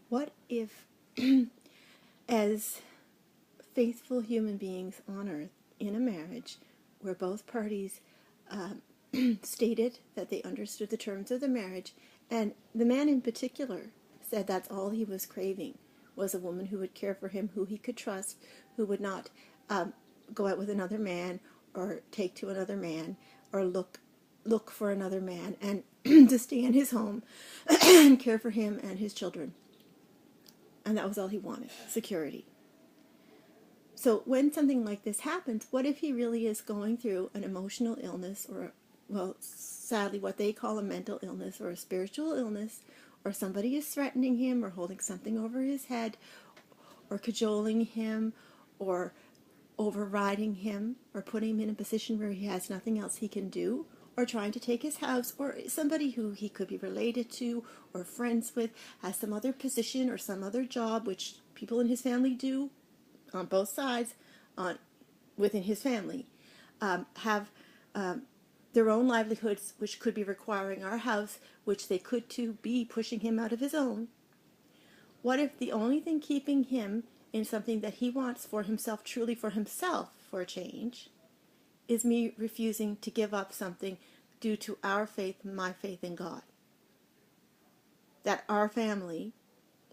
What if, as faithful human beings on earth in a marriage where both parties stated that they understood the terms of the marriage, and the man in particular said that's all he was craving, was a woman who would care for him, who he could trust, who would not go out with another man or take to another man or look for another man, and to stay in his home and care for him and his children. And that was all he wanted, security. So when something like this happens, what if he really is going through an emotional illness, or, well, sadly, what they call a mental illness or a spiritual illness, or somebody is threatening him or holding something over his head or cajoling him or overriding him or putting him in a position where he has nothing else he can do, or trying to take his house, or somebody who he could be related to or friends with has some other position or some other job, which people in his family do on both sides within his family, have their own livelihoods, which could be requiring our house, which they could too be pushing him out of his own. What if the only thing keeping him in something that he wants for himself, truly for himself, for a change, is me refusing to give up something due to our faith, my faith in God? That our family,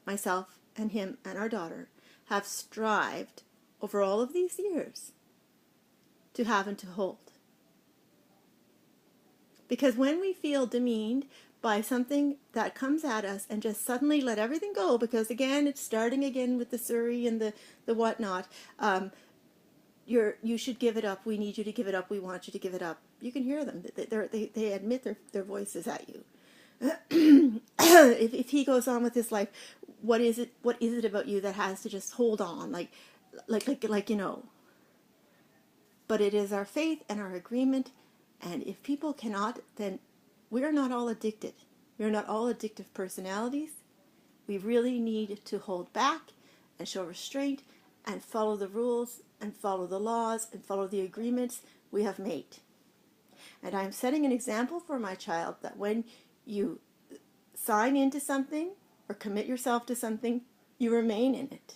myself and him and our daughter, have strived over all of these years to have and to hold. Because when we feel demeaned by something that comes at us and just suddenly let everything go, because again, it's starting again with the Surrey and the whatnot, you should give it up, we need you to give it up, we want you to give it up. You can hear them. They admit their voices at you. If he goes on with his life, what is it about you that has to just hold on, like you know? But it is our faith and our agreement, and if people cannot, then we are not all addicted. We are not all addictive personalities. We really need to hold back and show restraint and follow the rules and follow the laws and follow the agreements we have made. And I'm setting an example for my child that when you sign into something or commit yourself to something, you remain in it.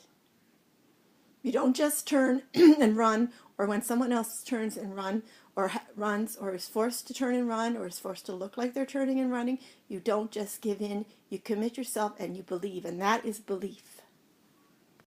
You don't just turn and run, or when someone else turns and runs or is forced to turn and run or is forced to look like they're turning and running. You don't just give in. You commit yourself and you believe, and that is belief.